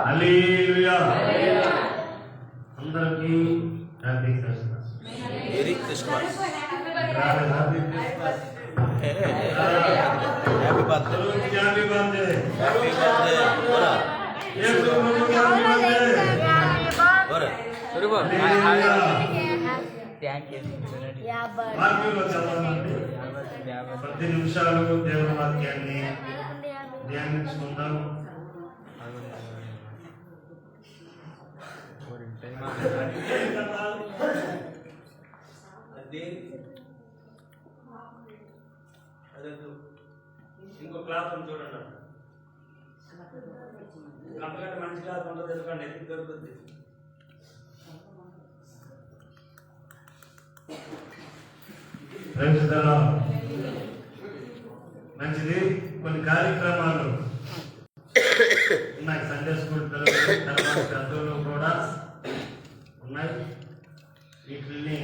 హల్లెలూయా. అందరికీ happy Christmas. Merry Christmas. Happy birthday. Happy birthday. Happy birthday. Happy birthday. బోరా యేసు ప్రభువుకి హ్యాపీ బర్త్డే. బోరా వాక్యంలో చదవాలంటే 10 నిమిషాలు దేవుని వాక్యాన్ని ధ్యానించుకుందాం. ఇంకో క్లాస్ ఉంది చూడండి. అంతకంటే మంచి క్లాస్ ఉంటుంది ఎందుకంటే ఎందుకు దొరుకుతుంది. మంచిది. కొన్ని కార్యక్రమాలు ఉన్నాయి. సండే స్కూల్ పిల్లలు తర్వాత పెద్దలు కూడా ఉన్నాయి. వీటిని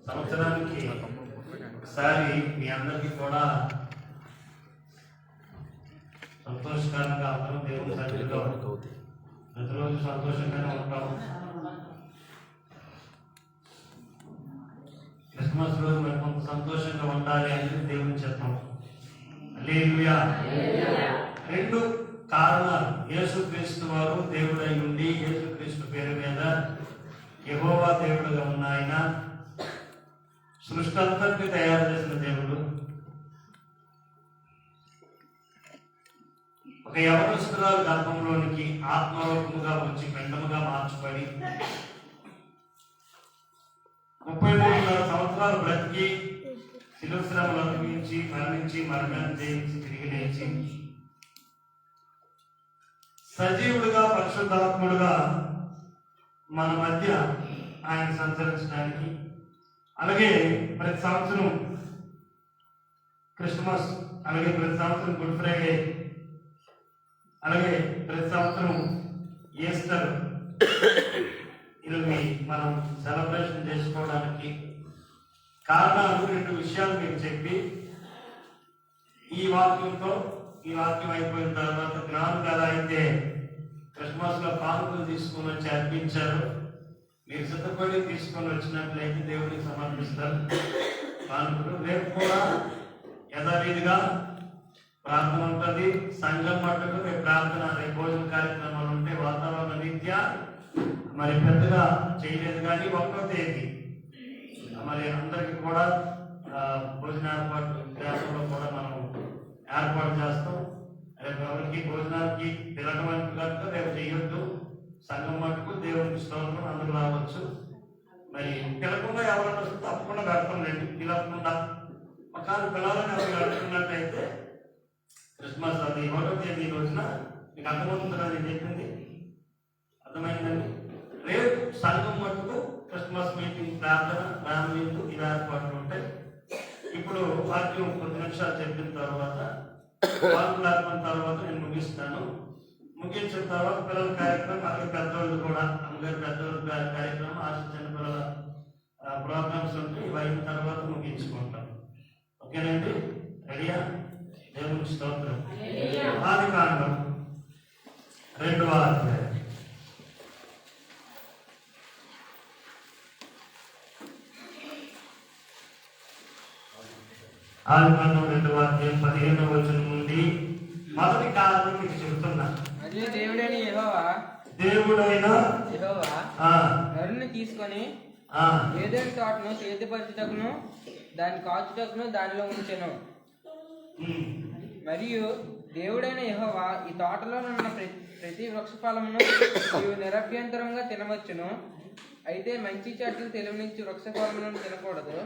సంవత్సరానికి ఒకసారి మీ అందరికీ కూడా సంతోషకరంగా అందరం దేవుని సన్నిధిలో ప్రతిరోజు సంతోషంగానే ఉంటాము. క్రిస్మస్ రోజు మరి కొంత సంతోషంగా ఉండాలి అనేది దేవుని చిత్తం. హల్లెలూయా. 2 కారణాలు. యేసుక్రీస్తు వారు దేవుడై ఉండి యేసుక్రీస్తు పేరు మీద యెహోవా దేవుడుగా ఉన్న ఆయన సృష్టి అంతటిని తయారు చేసిన దేవుడు. ఒక యవనస్తురాలు గర్భంలోనికి ఆత్మరూపముగా వచ్చి పిండముగా మార్చబడి 33 సంవత్సరాలు బ్రతికి శిలువ శ్రమలు అనుభవించి మరణించి మరణాన్ని జయించి తిరిగి లేచి సజీవుడుగా పరిశుద్ధాత్ముడుగా మన మధ్య ఆయన సంచరించడానికి, అలాగే ప్రతి సంవత్సరం క్రిస్మస్, అలాగే ప్రతి సంవత్సరం గుడ్ ఫ్రైడే, అలాగే ప్రతి సంవత్సరం ఈస్టర్ ఇవి మనం సెలబ్రేషన్ చేసుకోవడానికి కారణాలు 2 విషయాలు మీకు చెప్పి ఈ వాక్యం అయిపోయిన తర్వాత జ్ఞానులు ఎలా అయితే క్రిస్మస్ లో కానుకలు తీసుకొని వచ్చి అర్పించారు, మీరు సిద్ధపడి తీసుకొని వచ్చినట్లయితే దేవుడికి సమర్పిస్తారు కానుకలు. రేపు కూడా యథావిధిగా ప్రార్థన ఉంటుంది. సంఘం మట్టుకు రేపు ప్రార్థన, రేపు భోజన కార్యక్రమాలు ఉంటే వాతావరణ రీత్యా మరి పెద్దగా చేయలేదు. కానీ 1వ తేదీ మరి అందరికి కూడా భోజన ఏర్పాటు కూడా మనం ఏర్పాటు చేస్తాం. రేపు ఎవరికి భోజనానికి పిలవడానికి కనుక రేపు చేయొద్దు. సంఘం మట్టుకు దేవునికి స్తోత్రం, అందరూ రావచ్చు. మరి పిలకుండా ఎవరైనా వస్తే తప్పకుండా గడపండి. పిలవకుండా ఒకవేళ పిలవాలని ఎవరు గడుపుకున్నట్టయితే క్రిస్మస్ అది 1వ తేదీ రోజున మీకు అర్థమవుతుందా నేను చెప్పింది? అర్థమైందండి. రేపు సంఘం మట్టుకు క్రిస్మస్ మీటింగ్, ప్రార్థన, రామలీలు ఇవి ఏర్పాట్లు ఉంటాయి. ఇప్పుడు వాక్యం 10 నిమిషాలు చెప్పిన తర్వాత వాకులాపన తర్వాత నేను ముగిస్తాను. ముగించిన తర్వాత పిల్లల కార్యక్రమం, అలాగే పెద్దవాళ్ళు కూడా అమ్మగారు పెద్దవాళ్ళు కార్యక్రమం, చిన్నపిల్లల ప్రోగ్రామ్స్ ఉంటాయి. ఇవి అయిన తర్వాత ముగించుకుంటాం. ఓకేనండి? రెడీయా? దేవునికి స్తోత్రం. ఆదికాండం 2వ అధ్యాయం. ఆదికాండం 2వ అధ్యాయం 15వ వచనం నుండి మొదటి కారణం మీకు చెబుతున్నా. దేవుడైన యెహోవా నరుని తీసుకొని ఏదైనా తోటను సేద్యపరచుటకును దాన్ని కాచుటకును దానిలో ఉంచెను. మరియు దేవుడైన యెహోవా ఈ తోటలో ఉన్న ప్రతి వృక్ష ఫలమును నీవు నిరభ్యంతరంగా తినవచ్చును, అయితే మంచి చెట్లు తెలివినించి వృక్ష ఫలములను తినకూడదు.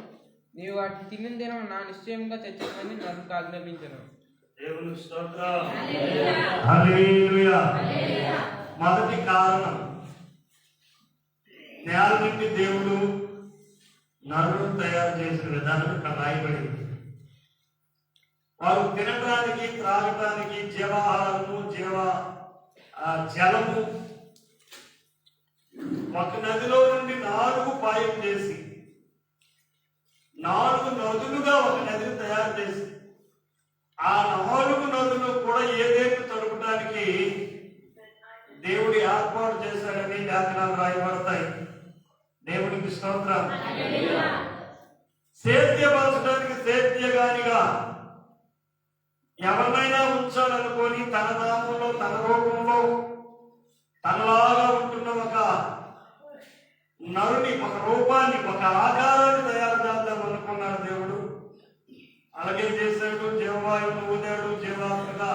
నీవు వాటిని తినిన దినం నా నిశ్చయంగా చచ్చిపోయింది నరునికి ఆజ్ఞాపించను. దేవునికి స్తోత్రం. హల్లెలూయా. మొదటి కారణం, నేల నుండి దేవుడు నరులను తయారు చేసిన విధానం ఇక్కడ రాయబడింది. వారు తినడానికి, త్రాగటానికి జీవాహారము, జలము ఒక నదిలో నుండి 4 పాయం చేసి 4 నదులుగా ఒక నదిని తయారు చేసి ఆ 4 నదులు కూడా ఏదేపు తొలగడానికి ఏర్పాటు చేశాడని లేఖనాలు రాయబడతాయి. దేవునికి స్తోత్రం. సేద్యపరచడానికి సేద్యగానిగా ఎవరినైనా ఉంచాలనుకొని తన నామంలో తన రూపంలో తనలాగా ఉంటున్న ఒక నరుని, ఒక రూపాన్ని, ఒక ఆకారాన్ని తయారు చేద్దాం అనుకున్నాడు దేవుడు. అలాగే చేశాడు. జీవవాయువును ఊదాడు. జీవాత్మగా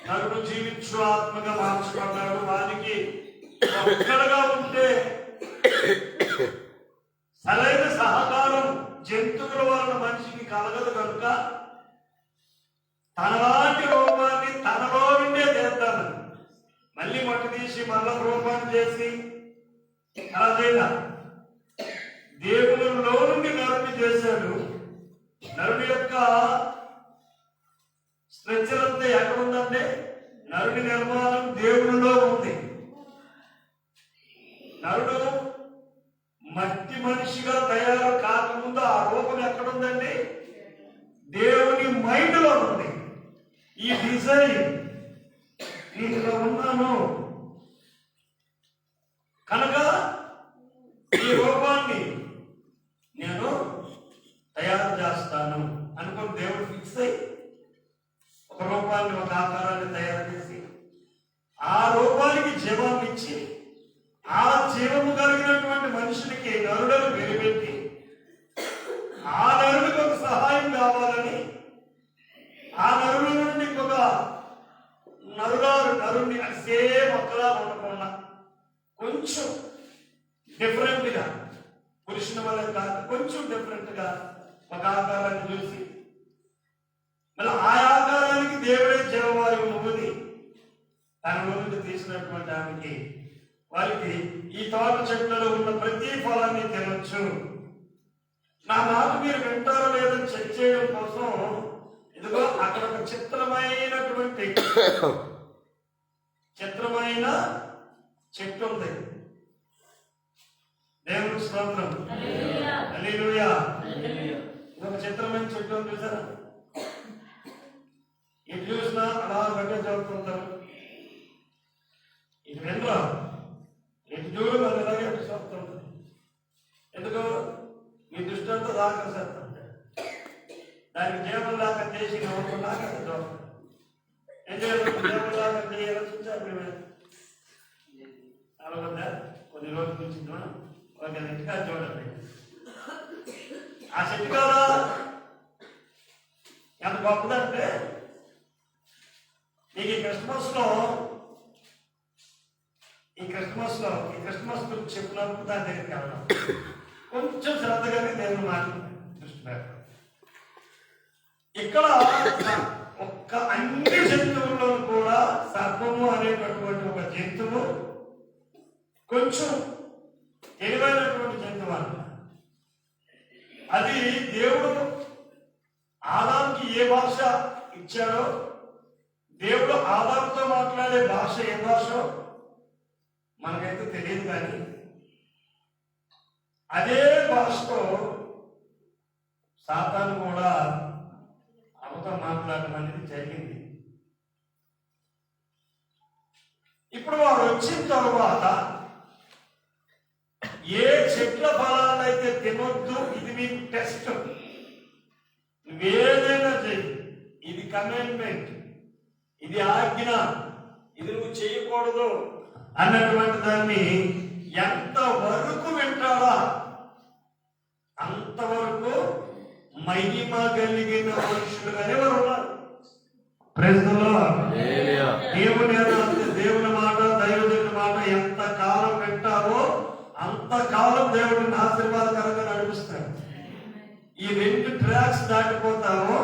నరుడు జీవించు ఆత్మగా మార్చుకున్నాడు. వారికి ఒక్కడగా ఉంటే సరైన సహకారం జంతువుల వలన మనిషికి కలగదు కనుక తనలాంటి రూపాన్ని తనలో నుండే చేద్దామని మళ్ళీ మట్టి తీసి మళ్ళా రూపాన్ని చేసి అలా చేయగా దేవునిలో నుండి నరుని చేశాడు. నరుని యొక్క స్ట్రక్చర్ అంతా ఎక్కడుందంటే నరుని నిర్మాణం దేవునిలో ఉంది. నరుడు మట్టి మనిషిగా తయారు కాకముందు ఆ రూపం ఎక్కడుందండి? దేవుని మైండ్ లో ఉంది. ఈ డిజైన్ నేను ఇలా ఉన్నాను కనుక ఈ రూపాన్ని నేను తయారు చేస్తాను అనుకుని దేవుడు ఫిక్స్ అయ్యి ఒక రూపాన్ని, ఒక ఆకారాన్ని తయారు చేసి ఆ రూపానికి జీవాన్ని ఇచ్చి ఆ జీవము కలిగినటువంటి మనుషునికి నరులను వెలిపెట్టి ఆ నరునికి ఒక సహాయం కావాలని ఆ నరుల నుండి ఒక నరుని సేమ్ ఒక్కలా ఉండకుండా కొంచెం డిఫరెంట్ గా, పురుషుని వల్ల కాదు కొంచెం డిఫరెంట్ గా ఒక ఆకారాన్ని చూసి మళ్ళీ ఆ ఆకారానికి దేవుడే జీవవాయువును ఊది తన నుండి తీసినటువంటి ఆమెకి వారికి ఈ తోట చెట్లలో ఉన్న ప్రతి ఫలాన్ని తినొచ్చు. నా మాట మీరు వింటారో లేదని చెక్ చేయడం కోసం ఇదిగో అక్కడ ఒక చిత్రమైన చెట్టు ఉంది. దేవుని స్తోత్రం. హల్లెలూయా. ఒక చిత్రమైన చెట్టు ఉంది చూసారా? ఇటు చూసినా అలా గట్టిగా చదువుతుంటారు. ఇటు వెంట్రా ఇటు చూడు మరి ఇలాగే అటు చదువుతుంటారు. ఎందుకు? మీ దృష్టి అంతా దాకా దానికి జీవం దాకా చేసి నవ్వుకు దాకా చదువుతాం. ఏం చేయాలి? జీవం దాకా చేయాలని చూసారు మేము. అలా వద్దా కొన్ని రోజులు చూసిందా? ఒక ఇంటికా చూడండి. ఆ చెట్టు కదా ఎంత గొప్పదంటే నీకు ఈ క్రిస్మస్ గురించి చెప్పినప్పుడు దాని దగ్గరికి వెళ్దాం. కొంచెం శ్రద్ధగానే దేవుని మాట దృష్టి పెట్టాలి. ఇక్కడ ఒక్క అన్ని జంతువుల్లో కూడా సర్పము అనేటటువంటి ఒక జంతువు కొంచెం తెలివైనటువంటి జంతువు అన్న. అది దేవుడు ఆదాంకి ఏ భాష ఇచ్చాడో, దేవుడు ఆదాంతో మాట్లాడే భాష ఏ భాష మనకైతే తెలియదు, కానీ అదే భాషతో సాతాను కూడా అవతో మాట్లాడడం అనేది జరిగింది. ఇప్పుడు వాడు వచ్చిన తరువాత ఏ చెట్ల ఫలాలైతే తినొద్దు, ఇది మీకు టెస్ట్, నువ్వేదైనా చెయ్యి, ఇది కమాండ్మెంట్, ఇది ఆజ్ఞ, ఇది నువ్వు చేయకూడదు అన్నటువంటి దాన్ని ఎంతవరకు వింటాడా అంతవరకు మహిమ కలిగిన మనుషులుగానే వారు ఉన్నారు. దేవుని మాట, దైవజనుల మాట ఎంత కాలం వింటావో అంతకాలం దేవుడిని ఆశీర్వాదకరంగా నడిపిస్తాడు. ఈ 2 ట్రాక్స్ దాటిపోతావో,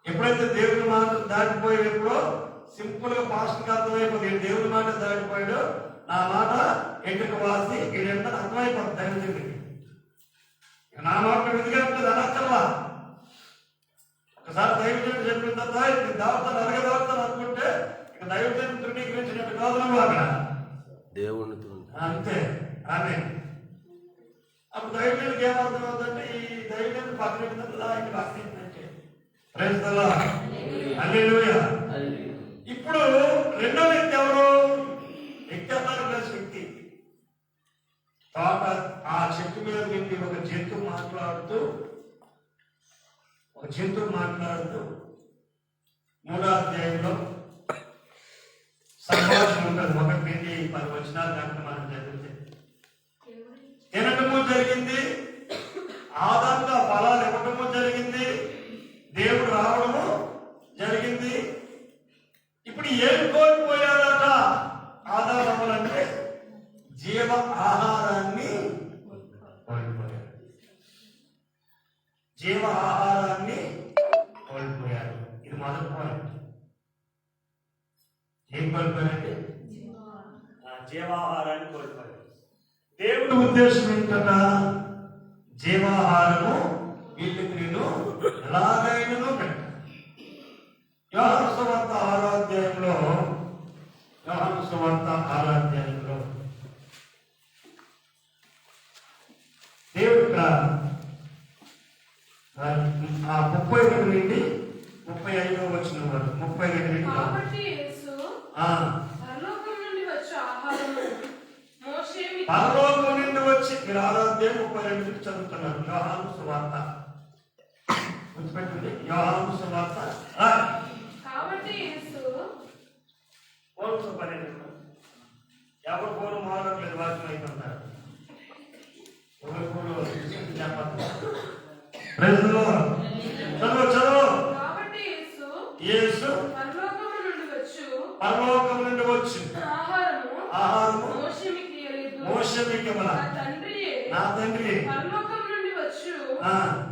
ఎప్పుడైతే దేవుని మాట దాటిపోయేటప్పుడు సింపుల్ గా పాస్ట్కి అర్థమైపోతుంది. దేవుని మాట దాటిపోయాడు, నా మాట ఎండుకు వాసి ఇదంత అర్థమైపోతుంది దైవజనుడికి. నా మాట విధిగా ఉంటుంది అనక్కర్లా. ఒకసారి దైవజనుడు చెప్పిన తర్వాత దావతాను అరగదావతాను అనుకుంటే ఇక దైవజనుడు ధృవీకరించినట్టు కాదు అక్కడ దేవుని అంతే. ఆమె అప్పుడు దైవజనుడికి ఏమర్థం అవుతుందంటే ఈ దైవజనుడు పక్కన ఇంటి పక్కనంటే హల్లెలూయా. ఇప్పుడు రెండో వ్యక్తి ఎవరు? జంతువు మాట్లాడుతూ 3వ అధ్యాయంలో సంభాషణ ఉంటుంది. 1-10 వచనాలు దాంట్లో మనం చదివితే తినటము జరిగింది, ఆదాంగా ఫలాలు ఇవ్వటము జరిగింది, దేవుడు రావడము జరిగింది. ఇప్పుడు ఏం కోల్పోయారట ఆదాములంటే జీవ ఆహారాన్ని కోల్పోయారు. జీవ ఆహారాన్ని కోల్పోయారు. ఇది మొదటి పాయింట్. ఏం కోల్పోయారంటే జీవాహారాన్ని కోల్పోయారు. దేవుడి ఉద్దేశం ఏంటట? జీవాహారము వీళ్ళకి నేను ఎలాగైనా పెట్టాను. యోహాను సువార్త 6వ అధ్యాయంలో దేవుడు 32 నుండి 35వ వచనం వరకు 32 నుండి కాబట్టి యేసు పరలోకం నుండి వచ్చే ఆహారము పరలోకం నుండి వచ్చి మీరు 6వ అధ్యాయం 32 నుండి చదువుతున్నారు. యోహాను సువార్త గుర్తుపెట్టింది. యోహాను సువార్త కాబట్టి యేసు పోల్చు పని ఎవరు పోలు మారట్లేదు, వాక్యం అయిపోతారు. ఎవరు పోలు చెప్పదు. ప్రజలు చదువు. కాబట్టి యేసు పరలోకం నుండి వచ్చు ఆహారము మోషే మీకు నా తండ్రి పరలోకం నుండి వచ్చు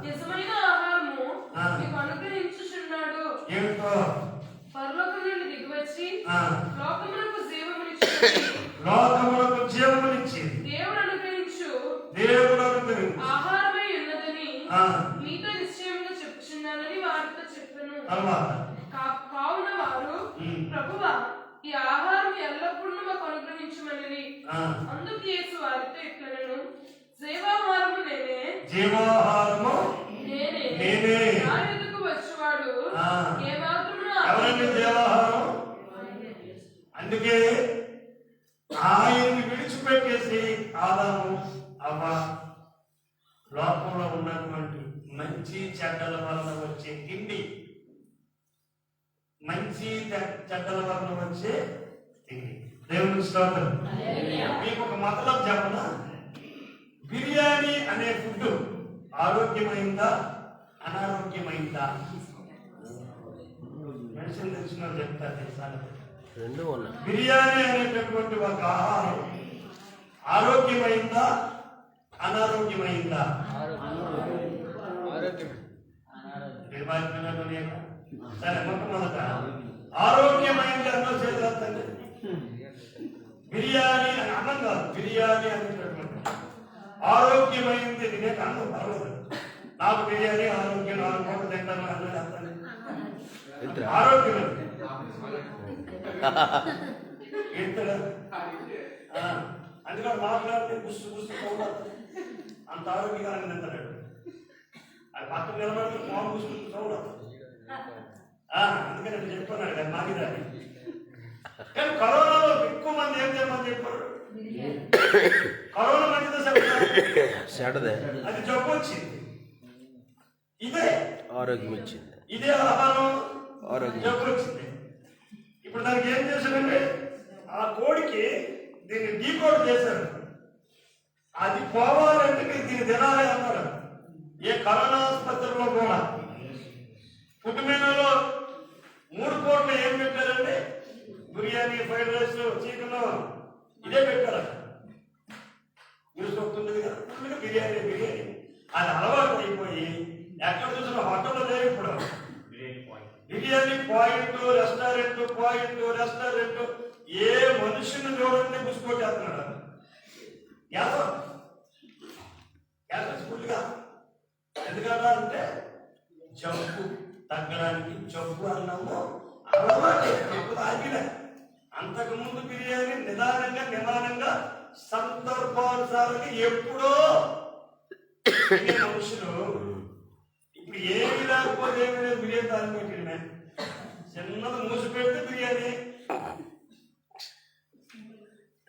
నిజమైన ఆహారము మీకు అనుగ్రహించుచున్నాడు. ఏమిటో పరలోకం నుండి దిగివచ్చి లోకమునకు జీవమునిచ్చి దేవుడు అనుగ్రహించు ఆహారమై ఉన్నదని మీతో నిశ్చయంగా చెప్పుచున్నానని వారితో చెప్పాను. కావున వారు ప్రభువా ఈ ఆహారం ఎల్లప్పుడూ మాకు అనుగ్రహించమని అందుకు యేసు వారితో ఇట్లనెను, జీవాహారము నేనే నా ఎదుకు వచ్చేవాడు ఎవరండి జీవాహారం? అందుకే ఆయన్ని విడిచిపెట్టేసి ఆదాము అవ్వ లోకంలో ఉన్నటువంటి మంచి చెడ్డల వలన వచ్చే తిండి, మంచి చెడ్డల వలన వచ్చే తిండి. దేవుని స్తోత్రం. మీకు ఒక మతలబ్ చెప్పనా? బిర్యానీ అనే ఫుడ్ ఆరోగ్యమైందా అనారోగ్యమైందా? మెడిసిన్ తెలిసిన చెప్తారు తెలుసా? బిర్యానీ అనేటటువంటి ఒక ఆహారం ఆరోగ్యమైందా అనారోగ్యమైందా? సరే, మొట్టమొదట ఆరోగ్యమైంది అన్న చేద్దండి. బిర్యానీ అని అన్నం కాదు, బిర్యానీ అనేటటువంటి ఆరోగ్యమైంది తినేక అన్నం పర్వాలేదు. నాకు బిర్యానీ ఆరోగ్యం 4 పూటలు తింటాను అన్నది ఆరోగ్యమైంది. అందుకని మాట్లాడితే గుస్తు చూడాలి, అంత ఆరోగ్యకరంగా తింటాడు. అది పక్కన నిలబడి ఫోన్ చూసుకుంటూ చూడాలి. అందుకని నేను చెప్తున్నాడు కదా మాగిదాన్ని. కానీ కరోనాలో ఎక్కువ మంది ఏం చేయమని చెప్పారు? కరోనా మంచిదే చెప్తారు, అది జబ్బు వచ్చింది, ఇదే ఆరోగ్యం ఇచ్చింది, ఇదే ఆహారం జబ్బు వచ్చింది. ఇప్పుడు దానికి ఏం చేశారంటే ఆ కోడికి దీన్ని డీకోడ్ చేశారు. అది పోవాలంటే మీరు దీన్ని తినాలి అన్నారు. ఏ కరోనా ఆసుపత్రిలో కూడా ఫుడ్ మెనూలో 3 పూటలు ఏం పెట్టారండి? బిర్యానీ, ఫ్రైడ్ రైస్, చికెన్ ఇదే పెట్టారు. న్యూస్ వస్తుంది కదా, బిర్యానీ అది అలవాటు అయిపోయి ఎక్కడ చూసిన హోటల్లో లేదు. ఇప్పుడు బిర్యానీ పాయింట్, రెస్టారెంట్ ఏ మనుషుని చూడండి గుసుకొట్టేస్తున్నాడు. ఫుల్గా ఎందుకంటే అంటే జబ్బు తగ్గడానికి జబ్బు అన్నాము అలవాటు. ఆగిన అంతకుముందు బిర్యానీ నిదానంగా సందర్భానుసారంగా ఎప్పుడో మనుషులు ఇప్పుడు ఏమి లేకపోతే ఏమి లేదు. బిర్యానీ తాను పెట్టిన చిన్నది మూసి పెడితే బిర్యానీ.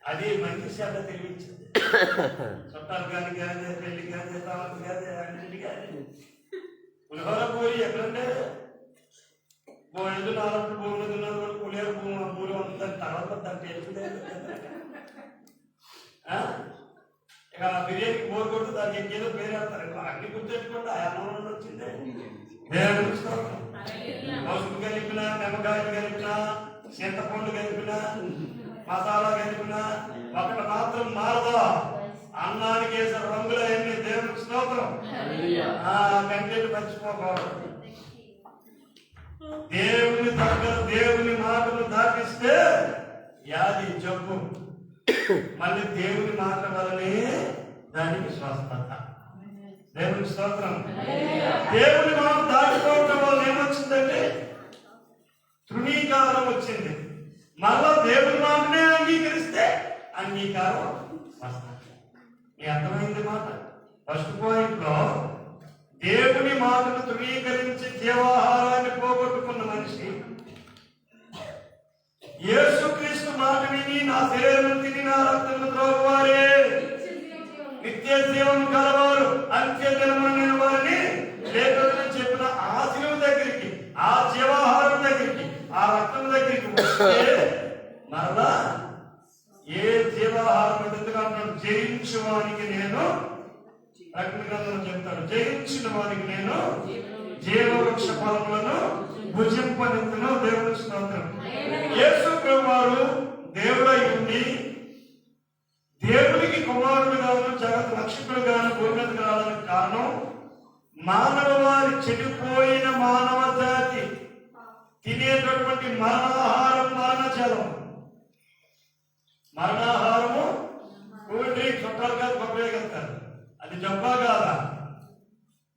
అది మంచి శాఖ తెలివించింది. చుట్టాలు కానీ కాదే, పెళ్లి కాదే, తాళం కాదే, అన్నింటి కాదే. పులిహోర పూరి ఎక్కడంటే ఎందుకు 4 భూములు ఉన్నది కూడా పులిహోర భూమి ఆ పూరి ఉంటుంది. తర్వాత దాని టేస్ట్ లేదు. ఇక బిర్యానీ బోర్ కొడుతూ దానికి ఇంకేదో పేరు వేస్తారు. అన్ని గుర్తెట్టుకుంటే ఆ అన్నం వచ్చిందే. పసుపు కలిపిన, నిమ్మకాయలు కలిపిన, చింతపండు కలిపిన, మసాలా కలిపిన ఒకటి మాత్రం మారదు. అన్నానికి వేసిన రంగులు అన్ని దేవునికి స్తోత్రం. కంటెంట్ మర్చిపోకూడదు. దేవుని దగ్గర దేవుని మాటలు దాటిస్తే వ్యాధి జబ్బు, మళ్ళీ దేవుని మాట వలనే దానికి స్వస్థత. దేవుని స్తోత్రం. దేవుని మాట దాటిపోవటం వల్ల ఏమొచ్చిందంటే తృణీకారం వచ్చింది. మళ్ళా దేవుని మాటనే అంగీకరిస్తే అంగీకారం స్వస్థత. మీ అర్థమైంది మాట. ఫస్ట్ పాయింట్ లో దేవుని మాటను తృణీకరించి జీవాహారాన్ని పోగొట్టుకున్న మనిషి యేసుక్రీస్తు మాట విని నా శరీరం తిని నా రక్తము త్రాగువారే నిత్య జీవం కలవారు, అంత్య దినమైన వారిని లేఖనం చెప్పిన ఆ శిలువ దగ్గరికి, ఆ జీవాహారం దగ్గరికి, ఆ రక్తం దగ్గరికి వస్తే మరలా ఏ జీవాహారం ఎందుకంటాడు? జయించువానికి నేను, ప్రకటన గ్రంథంలో చెప్తాడు, జయించిన వారికి నేను జీవవృక్ష ఫలములను భుజింపనిత్తును. దేవుని స్తోత్రం. యేసు ప్రభువారు దేవుడై ఉండి దేవునికి కుమారుడుగాను జగత్ రక్షకుడుగాను భూమి మీదకి రావడానికి కారణం మానవ వారి చెడిపోయిన మానవ జాతి తినేటటువంటి మరణాహారం, మరణజలం. మరణాహారము కూల్ డ్రింక్ చుట్టాలు కానీ ఉపయోగిస్తారు. అది జబ్బా కాదా?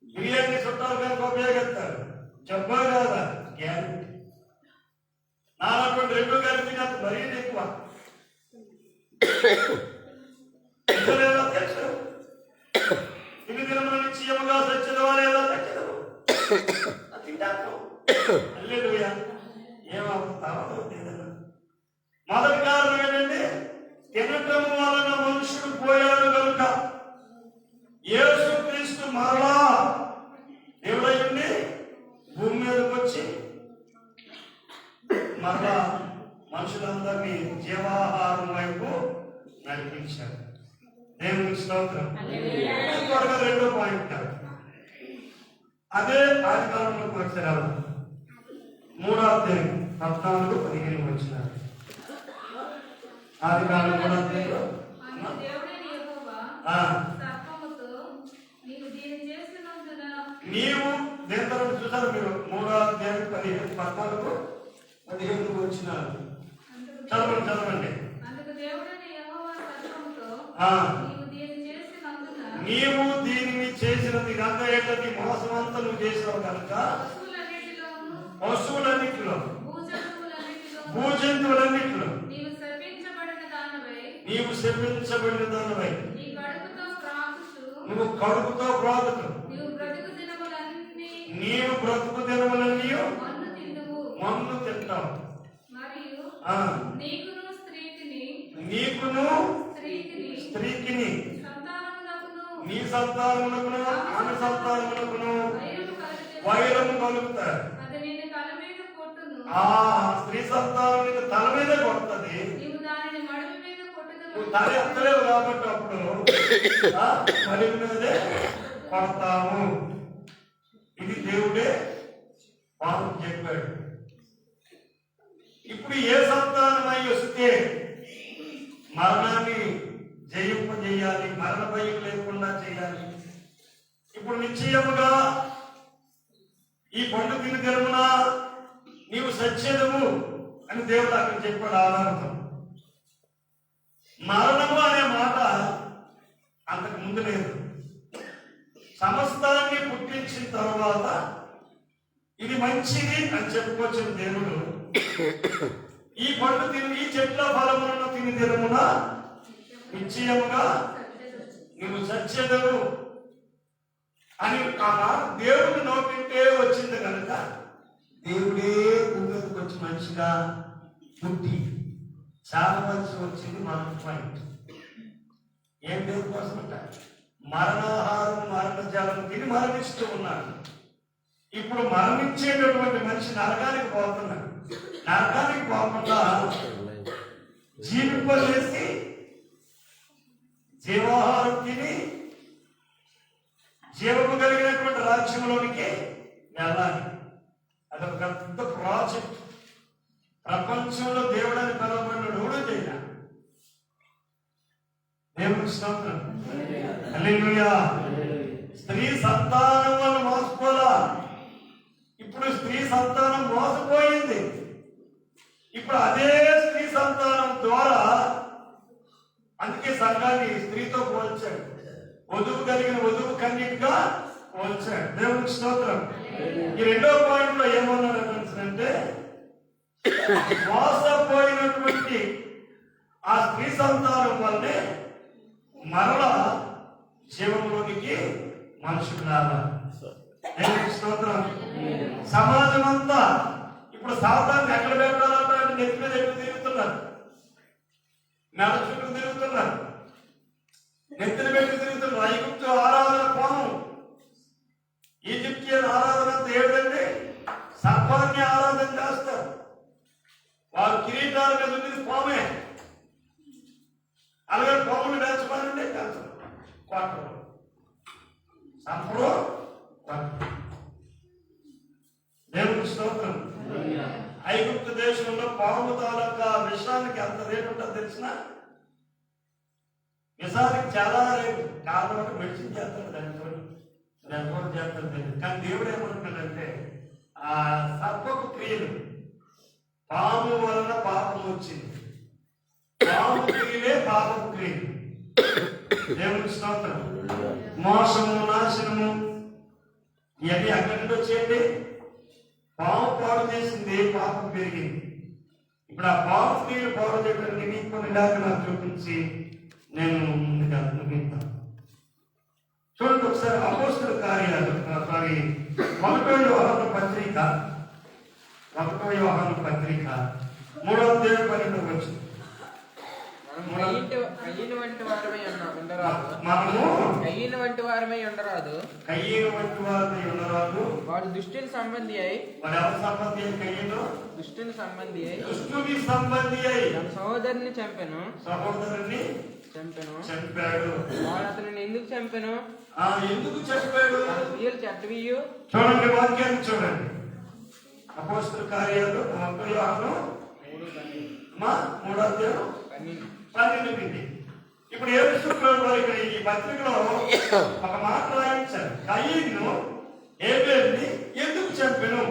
బిర్యానీ చుట్టాలు కానీ ఉపయోగిస్తారు. జబ్బా కాదా? గ్యారెంటీ. నాలుగు రెండు కలిపి నాకు మరీ ఎక్కువ తెలుసు. ఇన్ని దినముల నుంచి యముగా సత్యదవా లేదా? సత్యదవు తింటాను. హల్లెలూయా. ఏమవుతావో తెలియదు. మొదటి కారణం ఏంటంటే తినటం వలన మనుషుడు పోయాడు కనుక యేసుక్రీస్తు మరలా దేవుడయ్యండి భూమి మీదకి వచ్చి మరలా మనుషులందరినీ జీవాహారం వైపు నడిపించాడు. దేవునికి స్తోత్రం. త్వరగా రెండో పాయింట్, అదే ఆదికాండంలోకి వచ్చారు. 3వ అధ్యాయం 14-15 వచ్చినారు. ఆదికాండం 3వ అధ్యాయంలో నీవు దేని తరపు చూసారు మీరు? 3వ అధ్యాయం 14-15 వచ్చినారు. చదవండి. నీవు దీనిని చేసినది ఇదంతా ఏంటది? మోసం అంతా నువ్వు చేసినావు కనుక పశువులన్నిటిలో, భూజంతువులన్నిటిలో నీవు శపించబడిన దానివై, నువ్వు కడుపుతో ప్రాకుతూ నీవు బ్రతుకు దినములన్నీ మన్ను తింటావు. నీకును స్త్రీకిని నీ సంతానమునకును ఆమె సంతానమునకును వైరము కలుగుతారు. ఆ స్త్రీ సంతానం తల మీద కొడుతుంది. నువ్వు తల ఎత్తలేవు కాబట్టి అప్పుడు తల మీదే కొడతాము. ఇది దేవుడే వారు చెప్పాడు. ఇప్పుడు ఏ సంతానమై వస్తే మరణాన్ని జయింపజేయాలి, మరణ భయం లేకుండా చేయాలి. ఇప్పుడు నిశ్చయముగా ఈ పండు తిని దినమున నీవు సత్యదము అని దేవుడు అక్కడ చెప్పాడు. ఆధారంతో మరణము అనే మాట అంతకు ముందు లేదు. సమస్తాన్ని పుట్టించిన తర్వాత ఇది మంచిది అని చెప్పుకొచ్చిన దేవుడు ఈ పండు తిని, ఈ చెట్ల ఫలములను తిని దినమున నిశ్చయముగా నువ్వు సత్యదవు అని ఆ మాట దేవుడు నోటింటే వచ్చింది కనుక దేవుడే భూమికి వచ్చి మనిషిగా పుట్టి చాలా మంచి వచ్చింది. మన పాయింట్ ఏం దేవుడి కోసం అంట? మరణాహారం మరణ జలం తిని మరణిస్తూ ఉన్నాడు. ఇప్పుడు మరణించేటటువంటి మనిషి నరకానికి పోతున్నాడు. నరకానికి పోకుండా జీవింపజేసి జీవాహారం తిని జీవము కలిగినటువంటి రాజ్యంలోనికి వెళ్ళాలి. అదొక పెద్ద ప్రాజెక్ట్. ప్రపంచంలో దేవుడని పిలవబడిన ఎవడో చేయాలి. దేవుడికి స్తోత్రం. హల్లెలూయా. స్త్రీ సంతానం వల్ల మోసపోలా. ఇప్పుడు స్త్రీ సంతానం మోసపోయింది. ఇప్పుడు అదే స్త్రీ సంతానం ద్వారా, అందుకే సంఘాన్ని స్త్రీతో పోల్చాడు. వధువు కలిగిన వధువు కన్యకగా పోల్చాడు. దేవుడికి స్తోత్రం. ఈ రెండో పాయింట్ లో ఏమన్నాడు అంటే, మోసపోయినటువంటి ఆ స్త్రీ సంతానం వల్లే మరలా జీవంలోనికి మనుషులు రావాలి. దేవుడికి స్తోత్రం. సమాజం అంతా ఇప్పుడు సాతాన్ని ఎక్కడ పెట్టాలంటే నెత్తి మీద ఎక్కువ తిరుగుతున్నారు, మెడ చుట్టూ తిరుగుతున్నారు, నెత్తిన పెట్టి తిరుగుతున్నారు. ఐగుప్తు ఆరాధన కోణం, ఈజిప్షియన్ ఆరాధన అంతా ఏంటంటే సర్పాన్ని ఆరాధన చేస్తారు. వారు కిరీటాల మీద ఉంది పామే. అలాగే పాములు పెంచమనంటే పెంచరు, కొట్టరు, సంపరు, కొట్టరు. దేవుడికి స్తోత్రం. ఐగుప్తు దేశంలో పాము తాలూకా విషానికి ఎంత రేటు ఉంటుందో తెలిసిన? విషానికి చాలా రేటు. కాబట్టి మెడిసిన్ చేస్తాడు, దానితో చేస్తాడు తెలియదు. కానీ దేవుడు ఏమంటున్నాడంటే, ఆ సర్పపు క్రియలు, పాము వలన పాపం వచ్చింది, పాము క్రియలే పాపపు క్రియలు. దేవుడికి స్తోత్రం. మోసము, నాశనము ఇవన్నీ అక్కడి నుండి వచ్చేయండి. పాము పాడు చేసింది, పాపం పెరిగింది. ఇప్పుడు ఆ పాము క్రియలు పాడు చేయడానికి మీకు కొన్ని లేఖనాలు చూపించి నేను ముందుగా ముగిస్తాను. చూడండి ఒకసారి అపోస్తలుల కార్యాలు, 1 యోహాను పత్రిక 3వ అధ్యాయం 12వ వచనం. కయ్యను వంటి వారమై ఉండరాదు. మనము కయ్యను వంటి వారమై ఉండరాదు. కయ్యను వంటి వారమై ఉండరాదు. వాడు దుష్టుని సంబంధి అయి, వాడు ఎవరి సంబంధి అయి? కయ్యను దుష్టుని సంబంధి అయి, దుష్టుని సంబంధి అయి తన సహోదరుని చంపెను. సహోదరుని చంపాడు. వాడు అతనిని ఎందుకు చంపెను? ఎందుకు చంపాడు? క్రియలు చెడ్డవియు. చూడండి, వాక్యాన్ని చూడండి. అపోస్తలుల కార్యాలు 1 యోహాను 3వ అధ్యాయం 12. ఇప్పుడు యేసుక్రీస్తు వారు ఇక్కడ ఈ పత్రికలో ఒక మాట రాయించారు. కయీను హేబెలుని ఎందుకు చంపెను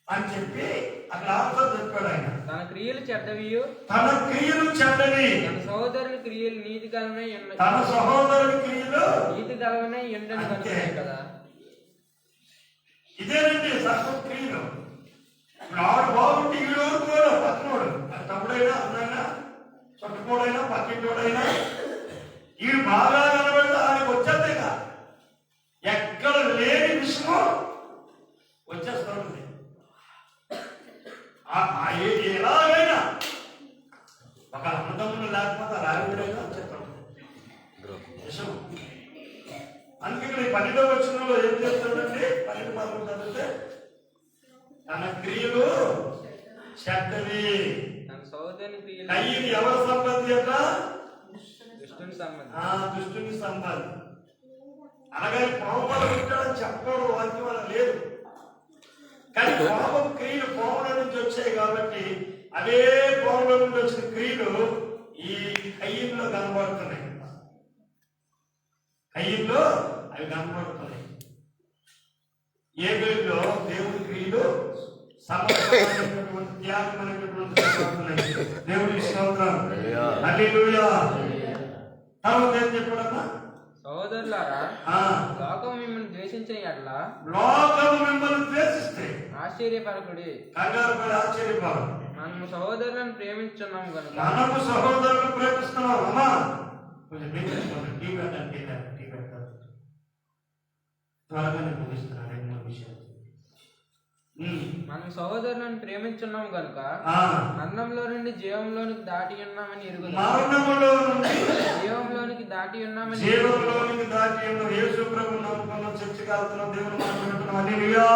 అని చెప్పి అక్కడ ఆన్సర్ చెప్పాడు ఆయన. తన క్రియలు చెడ్డవియు, తన క్రియలు చెడ్డవి, తన సహోదరుని క్రియలు నీతి గలవనై ఉండని, తన సహోదరుని క్రియలు నీతి గలవనై ఉండని కనుకనే కదా. ఇదేనండి సర్వ క్రియలు. ఇప్పుడు ఆడు బాగుంటే ఈడు కూడా పక్కనోడు, అది తమ్ముడైనా అన్నైనా చుట్టుకోడైనా పక్కింటోడైనా ఈడు బాగా కనబడితే ఆయనకు వచ్చేదేగా. ఎక్కడ లేని విషయం వచ్చేస్తుంది. ఎలాగైనా ఒక అన్నదమ్ములు లేకపోతే రావిడైనా వచ్చేస్తాడు విషయం. అందుకే ఇక్కడ 12వ వచనంలో ఏం చేస్తాడంటే, 12 చదివితే తన క్రియలు చెడ్డవి. తన సహోదరుని క్రియలు. కయ్యను ఎవరి సంబంధి అట? దుష్టుని సంబంధి. దుష్టుని సంబంధి. అలాగే పాపం ఉంటాడని చెప్పడం వాక్యం వల్ల లేదు. కానీ పాపం క్రియలు పాముల నుంచి వచ్చాయి కాబట్టి అదే పాముల నుండి వచ్చిన క్రియలు ఈ కయ్యంలో కనబడుతున్నాయి. కయ్యంలో అవి కనబడుతున్నాయి. హేబెలులో దేవుడి క్రియలు సమర్పణమైనటువంటి త్యాగమైనటువంటి కనబడుతున్నాయి. దేవుడి స్తోత్రం. హల్లెలూయా. తర్వాత ఏం చెప్పాడమ్మా? సహోదరులారా, లోకం మిమ్మల్ని ద్వేషించే యెడల, లోకం మిమ్మల్ని ద్వేషిస్తే ఆశ్చర్యపరకుడి, కంగారు పడి ఆశ్చర్యపడు. మనము సహోదరులను ప్రేమించున్నాము కనుక. మనము సహోదరులను ప్రేమిస్తున్నాం. అమ్మా కొంచెం టీ పెట్టండి, టీ పెట్టాలి. త్వరగానే ముగిస్తున్నాను. 2-3 విషయాలు. మనం సహోదరులను ప్రేమించున్నాం కనుక మరణంలో నుండి జీవంలోనికి దాటి ఉన్నామని మరణములో నుండి జీవంలోనికి దాటి ఉన్నామని జీవంలోనికి దాటి ఉన్న యేసు ప్రభు నమ్ముకున్న చర్చికి వెళ్తున్నాం, దేవుని మాట్లాడుతున్నాం. హల్లెలూయా.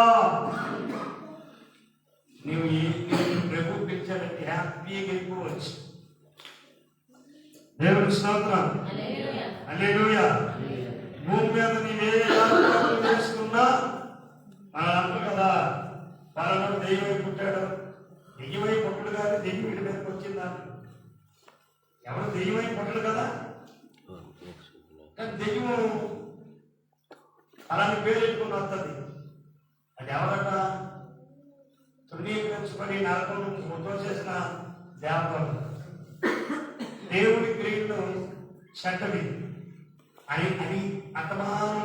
నువ్వు ప్రభు పిలిచాడంటే హ్యాపీగా వెళ్ళిపోవచ్చు. దేవుని స్తోత్రం. హల్లెలూయా. భూమి మీద నీవే చేసుకున్నా మనం అంటారు కదా, పలానా దెయ్యమై పుట్టాడు. దెయ్యమై పుట్టడు కాదు, దెయ్యం వీడి మీదకి వచ్చిందా? ఎవరు దెయ్యమై పుట్టడు కదా, కానీ దెయ్యము అలాంటి పేరు పెట్టుకుని వస్తుంది. అది ఎవరట? తృణీకరించబడి నరకం చేసిన దేవతలు. దేవుడి క్రియలు చెడ్డవి అని అతమానం.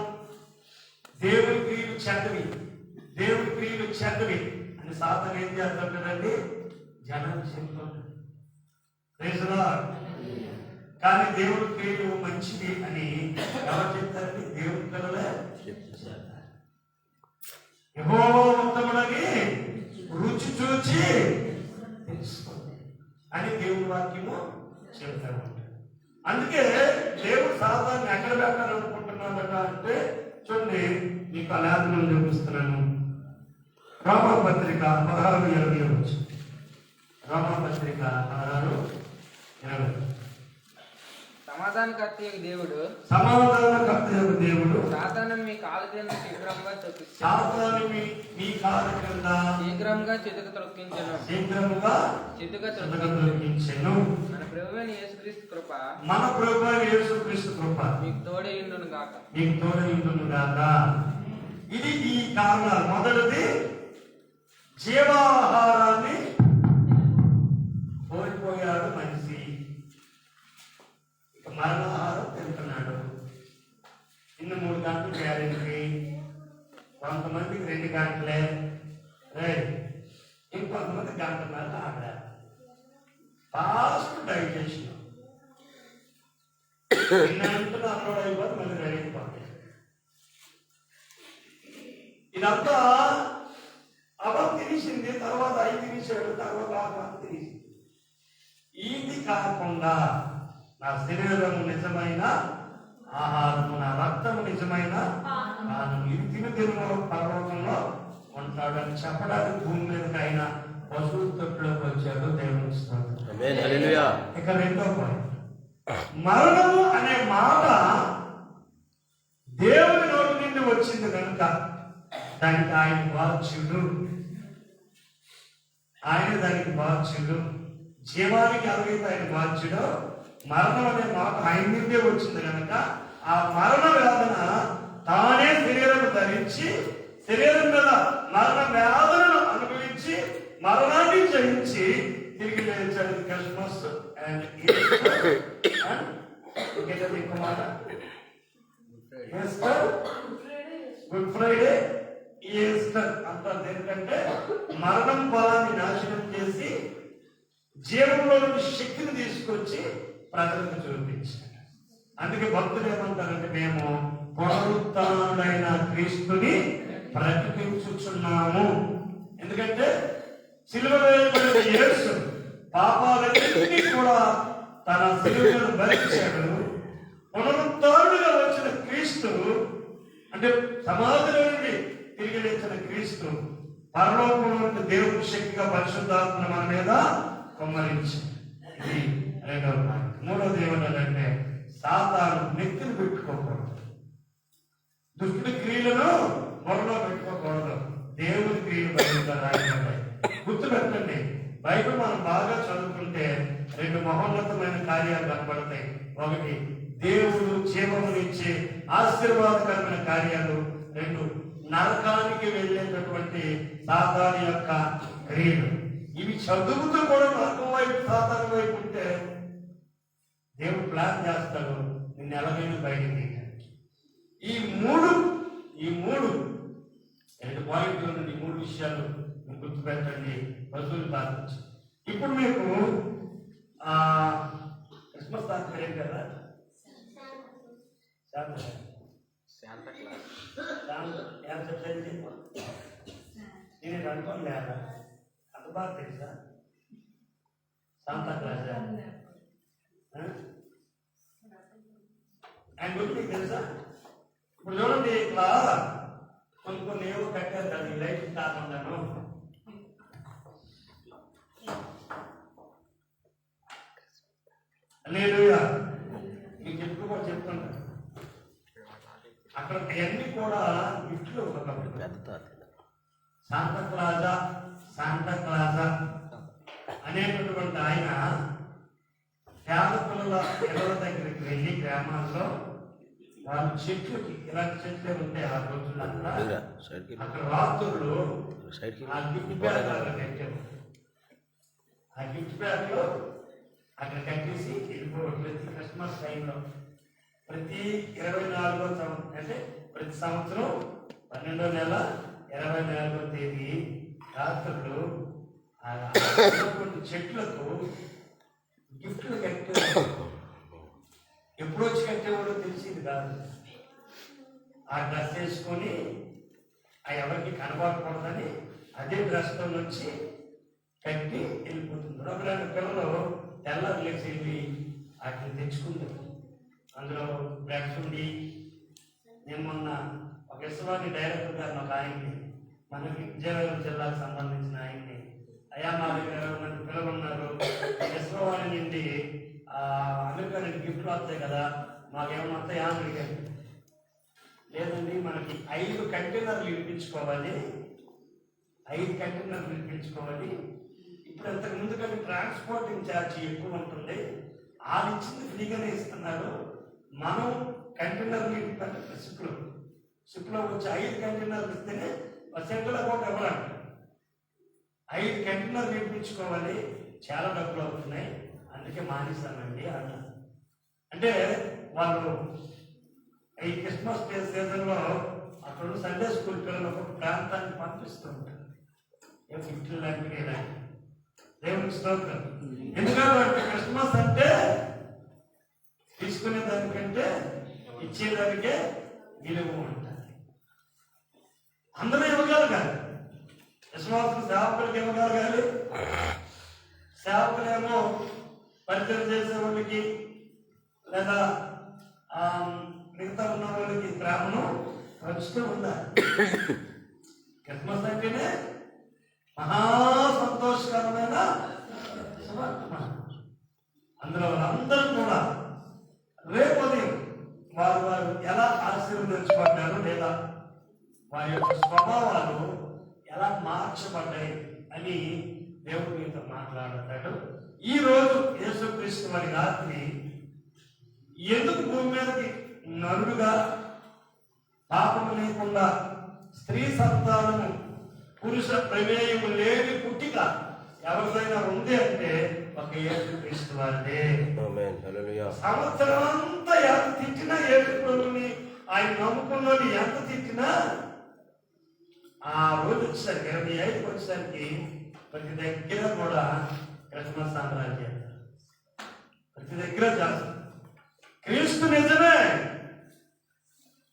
దేవుడి క్రియలు చెడ్డవి, దేవుడి క్రియలు చెడ్డవి అని సాతాను ఏం చేస్తుంటాడండి? జనం చెప్తుంటాడు. కానీ దేవుడి క్రియలు మంచిది అని ఎవరు చెప్తారండి? దేవుడి పిల్లలే యెహోవా ఉత్తముడని రుచి చూచి తెలుసుకోండి అని దేవుడి వాక్యము చెప్తా ఉంటాడు. అందుకే దేవుడు సాతాన్ని ఎక్కడ పెట్టాలనుకుంటున్నాడట అంటే, చూడండి మీకు ఆ లేఖనం చూపిస్తున్నాను. రోమపత్రిక 16:20 వచ్చు. రోమపత్రిక 16:20. సమాధానకర్త దేవుడు సాతాను మీ కాలు కింద శీఘ్రంగా మీ కాలు కింద శీఘ్రంగా చితుక త్రొక్కించెను. మన ప్రభువైన యేసుక్రీస్తు కృప మీకు తోడైయుండును గాక. ఇది ఈ కారణాలు. మొదటిది జీవాహారాన్ని కోల్పోయాడు మనిషి, ఇక మరణాహారం తింటున్నాడు. ఇన్ని 3 గంటలు గ్యారెంటీ, కొంతమందికి 2 గంటలే, ఇంకొంతమంది గంటన్నర ఆడారు. Fast digestion. గంటలు అప్లోడ్ అయిపోతే మళ్ళీ రెడీ అయిపోతాయి. ఇదంతా అవం తినేసింది, తర్వాత అవి తినేసాడు, తర్వాత ఆహారం తినేసింది. ఇది కాకుండా నా శరీరము నిజమైన ఆహారము, నా రక్తము నిజమైన ఆహారం, ఇది తిను పర్వతంలో ఉంటాడు అని చెప్పడానికి భూమి మీదకి ఆయన పశువుల తొట్టులోకి వచ్చాడు. దేవుని స్తోత్రం. ఇక 2వ పాయింట్, మరణము అనే మాట దేవుని నోటి నుండి వచ్చింది కనుక దానికి ఆయన బాధ్యుడు. దానికి బాధ్యుడు. జీవానికి ఎలాగైతే ఆయన బాధ్యుడో, మరణం అనే మాట ఆయన నుండే వచ్చింది కనుక ఆ మరణ వేదన తానే శరీరం ధరించి, శరీరం మీద మరణ వేదనను అనుభవించి, మరణాన్ని జయించి తిరిగి లేచాడు. క్రిస్మస్ అండ్ ఇంకో మాట గుడ్ ఫ్రైడే, ఈస్టర్ అంటారు. ఎందుకంటే మరణం ఫలాన్ని నాశనం చేసి జీవంలో శక్తిని తీసుకొచ్చి ప్రజలకు చూపించాడు. అందుకే భక్తులు ఏమంటారంటే, మేము పునరుత్థానుడైన క్రీస్తుని ప్రకటించుచున్నాము. ఎందుకంటే సిలువ వేయబడిన యేసు పాపాలన్నింటినీ కూడా తన సిలువను భరించాడు. పునరుత్థానుడిగా వచ్చిన క్రీస్తు అంటే సమాధిలో నుండి తిరిగి లేచిన క్రీస్తు పరలోకంలో నుండి దేవుని శక్తిగా పరిశుద్ధాత్మ మన మీద కొమ్మరించాడు. ఇది 2వ పాయింట్. 3వది ఏమన్నాడంటే, సాతాను నెత్తిని పెట్టుకోకూడదు, దుష్టుడి క్రియలను మొరలో పెట్టుకోకూడదు, దేవుని క్రియలు బయట రాయబడ్డాయి. గుర్తుపెట్టండి, బైబిల్ మనం బాగా చదువుకుంటే 2 మహోన్నతమైన కార్యాలు కనబడతాయి. ఒకటి దేవుడు జీవమునిచ్చే ఆశీర్వాదకరమైన కార్యాలు, 2 నరకానికి వెళ్ళేటటువంటి సాతాను యొక్క క్రియలు. ఇవి చదువుతూ కూడా నరకం వైపు, సాతాను వైపు ఉంటే దేవుడు ప్లాన్ చేస్తాడు నిన్ను ఎలాగైనా బయటికి తీయడానికి. ఈ మూడు 2 పాయింట్ల నుండి 3 విషయాలు గుర్తుపెట్టండి. పశువులు ప్రార్థించి ఇప్పుడు మీకు క్రిస్మస్ తాత్పర్యం కదా, నేను అనుకోలేదా అంత బాగా తెలుసా శాంతా క్లాస్ ఆయన గురించి మీకు తెలుసా? ఇప్పుడు చూడండి ఇట్లా కొన్ని ఏవో కట్టారు కదా ఈ లైట్ కాకుండాను. హల్లెలూయా. మీకు చెప్తుంటారు అక్కడ అన్ని కూడా గిఫ్ట్లు శాంతా క్లాజా అనేటటువంటి ఆయన పేద పిల్లల పిల్లల దగ్గరికి వెళ్ళి గ్రామాల్లో వాళ్ళ చెట్లకి ఇలాంటి చెట్లే ఉంటాయి ఆ రోజుల్లో అక్కడ రాత్రులు ఆ గిఫ్ట్ బ్యాగ్ కట్టారు. ఆ గిఫ్ట్ బ్యాగ్ లో అక్కడ కట్టేసి వెళ్ళిపోవడం ప్రతి క్రిస్మస్ టైంలో ప్రతి 24వ సంవత్సరం అంటే ప్రతి సంవత్సరం 12వ నెల 24వ తేదీ రాత్రులు చెట్లకు గిఫ్ట్లు కట్టేవాడు. ఎప్పుడు వచ్చి కట్టేవాడో తెలిసింది కాదు. ఆ డ్రెస్ వేసుకొని ఆ ఎవరికి కనబడకూడదని అదే డ్రెస్తో వచ్చి కట్టి వెళ్ళిపోతుంది. ఒకవేళ పిల్లలు తెల్లారు లేచి వెళ్ళి వాటిని తెచ్చుకుంటారు. అందులో బ్రెడ్స్ ఉండి నేను మొన్న ఒక ఇసువాని డైరెక్టర్ గారిని ఒక ఆయన్ని మనకి విజయనగరం జిల్లాకు సంబంధించిన ఆయన్ని అయ్యా మా దగ్గర 20 మంది పిల్లలు ఉన్నారు ఇసువాని నుండి అమెరికా నుండి గిఫ్ట్లు వస్తాయి కదా మాకేమన్నా వస్తాయా అని అడిగారు. లేదండి మనకి 5 కంటైనర్లు ఇప్పించుకోవాలి 5 కంటైనర్లు ఇప్పించుకోవాలి. ఇప్పుడు ఇంతకు ముందు కానీ ట్రాన్స్పోర్టింగ్ ఛార్జ్ ఎక్కువ ఉంటుంది. వాళ్ళు ఇచ్చింది ఫ్రీగానే ఇస్తున్నారు. మనం కంటైనర్లు షిప్లో వచ్చి 5 కంటైనర్లు ఇస్తేనే సెంట్రల్ అకౌంట్ ఇవ్వాలంట. 5 కంటైనర్లు ఇప్పించుకోవాలి చాలా డబ్బులు అవుతున్నాయి అందుకే మానేస్తానండి అన్నారు. అంటే వాళ్ళు ఈ క్రిస్మస్ డే సీజన్లో అక్కడ సండే స్కూల్ పిల్లలు ఒక ప్రాంతాన్ని పంపిస్తూ ఉంటారు. గిఫ్ట్లు లాంటివి ఇలాంటి దేవునికి స్తోత్రం. ఎందుకంటే క్రిస్మస్ అంటే తీసుకునే దానికంటే ఇచ్చేదానికే విలువ ఉంటుంది. అందరూ ఇవ్వగలగాలి. విశ్వాసం సేవకులకి ఇవ్వగలగాలి. సేవకులేమో పరిచయం చేసే వాళ్ళకి లేదా మిగతా ఉన్న వాళ్ళకి ప్రేమను పంచుతూ ఉండాలి. క్రిస్మస్ అంటేనే మహా సంతోషకరమైన శుభవర్తమానం. అందులో వాళ్ళందరూ కూడా రేపు వారు ఎలా ఆశీర్వదించబడ్డారు లేదా వారి యొక్క స్వభావాలు ఎలా మార్చబడ్డాయి అని దేవుడు మీతో మాట్లాడతాడు. ఈ రోజు యేసుక్రీస్తు వారి రాత్రి ఎందుకు భూమి మీదకి నరుడుగా పాపము లేకుండా స్త్రీ సంతానము పురుష ప్రమేయము లేని పుట్టిక ఎవరిదైనా ఉంది అంటే ఒక యేసుక్రీస్తు వారిదే. సంవత్సరం అంతా ఎంత తిట్టినా యేసుని ఆయన నమ్ముకున్నది ఎంత తిట్టినా ఆ రోజు వచ్చేసరికి 25కి వచ్చేసరికి ప్రతి దగ్గర కూడా క్రిస్మస్ సంబరాలు చేస్తారు. ప్రతి దగ్గర చేస్తారు. క్రీస్తు నిజమే,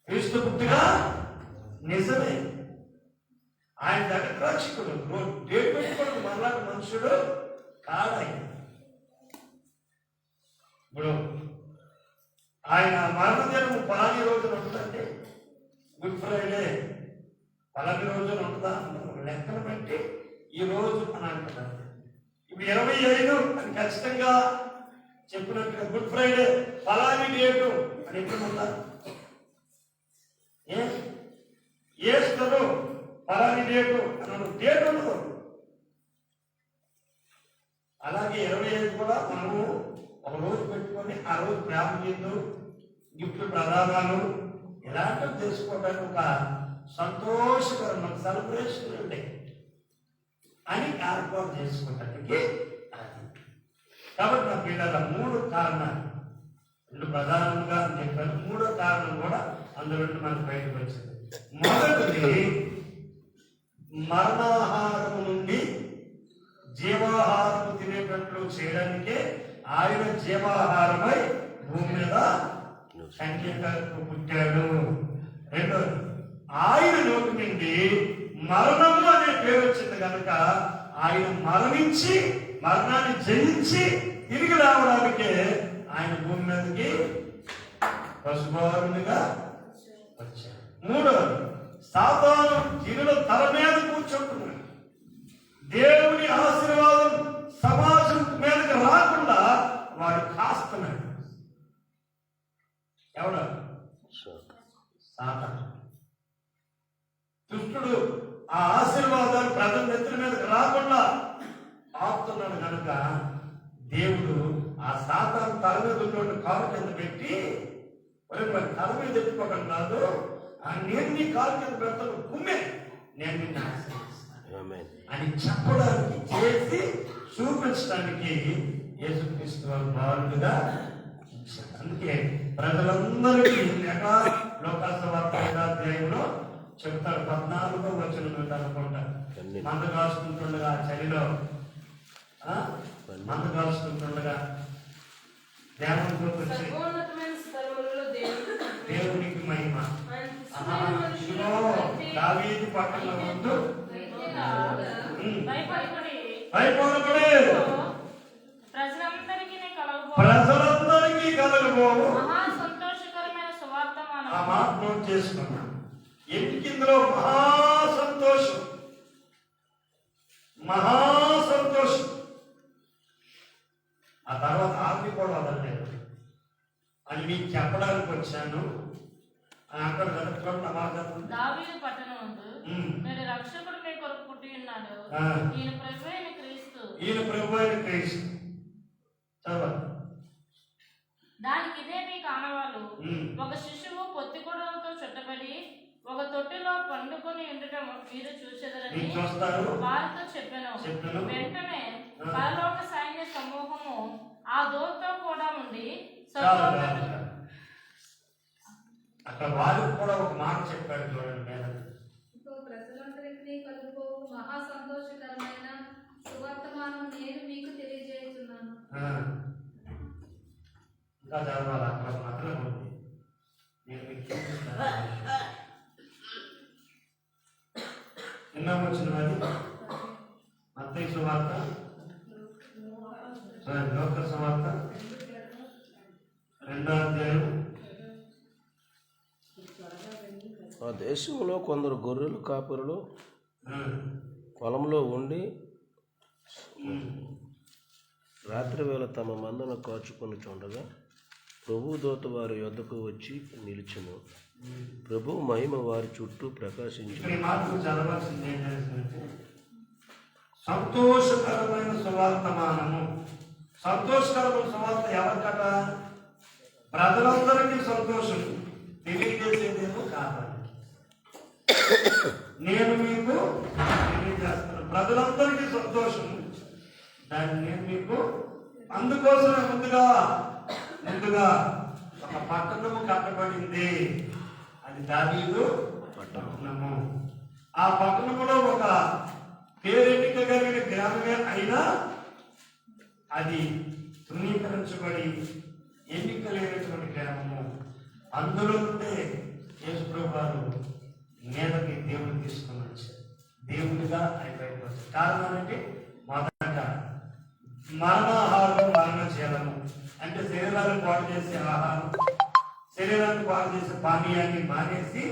క్రీస్తు పుట్టిగా నిజమే. ఆయన జగద్రక్షకుడు డేట్ పెట్టుకోవడం మరలాంటి మనుషుడు కాడాయన. ఇప్పుడు ఆయన మరణదినం పలాని రోజున ఉంటుందంటే గుడ్ ఫ్రైడే పలాని రోజున ఉంటుందా ఒక లెక్కను బట్టి ఈ రోజు అని అంటున్నారు. ఇప్పుడు 25 అని ఖచ్చితంగా చెప్పినట్టుగా గుడ్ ఫ్రైడే పలాని డేటు అని ఎప్పుడు ఉందా? ఏస్తారు పలాని డేటు అన్నాడు, డేట్ ఉండదు. అలాగే 25 కూడా మనము ఒక రోజు పెట్టుకొని ఆ రోజు ప్రేమ చేద్దు గిఫ్ట్ ప్రదానాలు ఇలాంటివి తెలుసుకోవడానికి ఒక సంతోషకరమైన సెలబ్రేషన్ ఉంటాయి అని ఏర్పాటు చేసుకోవటానికి. కాబట్టి నా పిల్లల 3 కారణాలు 2 ప్రధానంగా చెప్పాను. 3వ కారణం కూడా అందులో మనకు బయటకు వచ్చింది. మొదటిది మరణాహారం నుండి జీవాహారం తినేటట్లు చేయడానికే ఆయన జీవాహారమై భూమి మీద సంఖ్యకు పుట్టాడు. రెండోది ఆయన నోటి నుండి మరణము అనే పేరు వచ్చింది కనుక ఆయన మరణించి మరణాన్ని జయించి తిరిగి రావడానికే ఆయన భూమి మీదకి పశుభారునిగా వచ్చాడు. మూడవది, సాతాను జనుల తల మీద కూర్చుంటున్నాడు. దేవుని ఆశీర్వాదం సమాజం మీదకి రాకుండా వాడు కాస్తున్నాడు. ఎవడు? సాతాను. దుష్టుడు ఆ ఆశీర్వాదాలు ప్రజల నెత్తుల మీదకి రాకుండా ఆపుతున్నాడు కనుక దేవుడు ఆ సాతాను తల మీద ఉన్నటువంటి కాలు కింద పెట్టి, తల మీద ఎత్తుకోవడం కాదు, నేను నీ కాలు కింద పెడతాను, కుమ్మే, నేను నిన్ను ఆశీర్వదిస్తాను అని చెప్పడానికి చేసి చూపించడానికి యేసుక్రీస్తు వారు బాలుడుగా. అందుకే ప్రజలందరికీ లోకాసు వార్త 5వ అధ్యాయంలో చెప్తాడు. 14వ వచనం అనుకుంటా. మంద కాసుకుంటుండగా చలిలో మంద కాసుకుంటుండగా దేవుని దేవునికి మహిమ దావీదు పట్టణంలో ముందు భయపడబడే ప్రజలందరికీ కలగబోవు ఆ మాట నోట్ చేసుకున్నాం. ఎందుకు ఇందులో మహాసంతోషం, మహాసంతోషం. ఆ తర్వాత ఆపి కూడా వదలలేదు అని మీకు చెప్పడానికి వచ్చాను. అక్కడ దావీదు పట్టణమందు నేడు రక్షకుడు మీ కొరకు పుట్టి ఉన్నాడు, ఈయన ప్రభువైన క్రీస్తు. ఈయన ప్రభువైన క్రీస్తు. దానికి ఇదే మీ కానవాలు. ఒక శిశువు పొత్తికొడలతో చుట్టబడి ఒక తొట్టిలో పండుకొని ఉండటం మీరు చూసేదరని వారితో చెప్పాను. వెంటనే పరలోక సైన్య సమూహము ఆ దూతతో కూడా ఉండి అక్కడ వారికి కూడా ఒక మాట చెప్పాడు. చూడండి, మీద ప్రజలందరికీ కలుగు మహా సంతోషకరమైన సువర్తమానం నేను మీకు తెలియజేస్తున్నాను. ఇంకా చదవాలి, అక్కడ మాత్రమే ఉంది. నేను మీకు చూపిస్తాను. ఎన్నో వచ్చినది మత్తయి సువార్త, లోక సువార్త 2వ అధ్యాయం. ఆ దేశంలో కొందరు గొర్రెలు కాపురులు పొలంలో ఉండి రాత్రి వేళ తమ మందను కాచుకొని చూడగా ప్రభు దూత వారి యొద్దకు వచ్చి నిలిచెను. ప్రభు మహిమ వారి చుట్టూ ప్రకాశించింది. సంతోషకరమైన సువార్తమానము. సంతోషకరమైన సువార్త ఎవరికట? ప్రజలందరికీ సంతోషం తెలియజేసేదేమో కాదు. నేను మీకు తెలియజేస్తాను, ప్రజలందరికీ సంతోషం. దాన్ని నేను మీకు అందుకోసమే ముందుగా ఒక పట్టణము కట్టబడింది. అది దావీదు పట్టణము. ఆ పట్టణములో ఒక పేరెన్నిక కలిగిన గ్రామమే అయినా అది తృణీకరించబడి ఎన్నిక లేనటువంటి గ్రామము. అందులో నుండే యేసుప్రభువు వారు మీదకి దేవుడు తీసుకుని వచ్చారు. దేవుడిగా ఆయన బయటకు వచ్చారు. కారణం ఏంటి? మొదట మరణాహారం, మరణ చేయడము అంటే శరీరాలను పాడు చేసే ఆహారం, శరీరాన్ని పాడు చేసే పానీయాన్ని మానేసి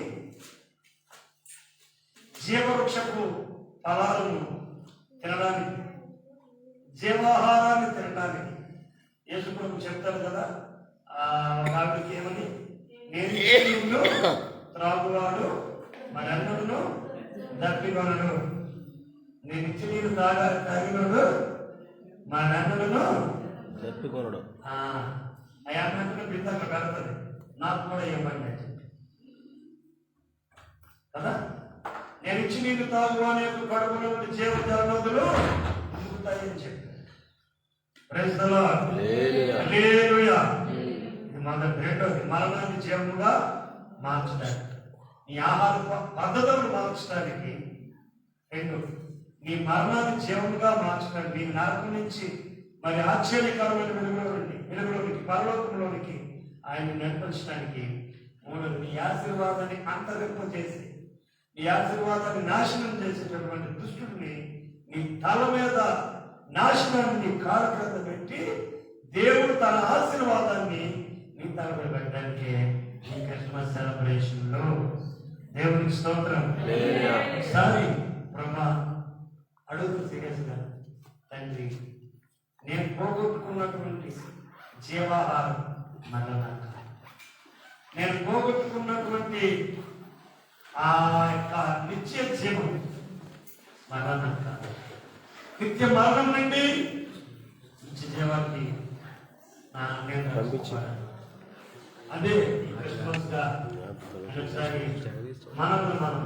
జీవవృక్షపు ఫలాలను తినడానికి, జీవాహారాన్ని తినడానికి యేసుప్రభు చెప్తారు కదా. ఆవిడకి ఏమని? నేను త్రాగువాడు మరెన్నడూ దప్పికొనడు, నేను ఇచ్చి నీరు తాగినడు మరెన్నడూ దప్పికొనడు. అయాన్నంటే బిడ్డగా పెడుతుంది, నాకు కూడా ఏమని కదా. నేను ఇచ్చి నీరు తాగు అనే కడుపులో ఉండి జీవ జలనదులు అందుతాయని చెప్పాను. Praise the Lord. హల్లెలూయా. ఇది మొదటి. రెండోది, మరణాన్ని జీవముగా మార్చడానికి, నీ ఆహార పద్ధతులను మార్చడానికి. రెండు, నీ మరణాన్ని జీవముగా మార్చడానికి, నీ నరకం నుంచి మరి ఆశ్చర్యకరమైన వెలుగులోనికి పరలోకంలోనికి ఆయన నడిపించడానికి. మూడోది, నీ ఆశీర్వాదాన్ని అంతరింప చేసి నీ ఆశీర్వాదాన్ని నాశనం చేసేటటువంటి దుష్టుడిని నీ తల మీద నాశనాన్ని నీ కాళ్ళ క్రింద పెట్టి దేవుడు తన ఆశీర్వాదాన్ని నీ తల మీద పెట్టడానికి ఈ క్రిస్మస్ సెలబ్రేషన్ లో దేవునికి స్తోత్రం. ఒకసారి బ్రహ్మ అడుగు సీరియస్ గా, తండ్రి నేను పోగొట్టుకున్నటువంటి జీవాహారం మరణాక, నేను పోగొట్టుకున్నటువంటి ఆ యొక్క నిత్య జీవం మరణాక, నిత్య మరణం నుండి నిత్య జీవానికి నేను పంపించాను. అదే క్రిస్మస్ గా ఒకసారి మనల్ని మనం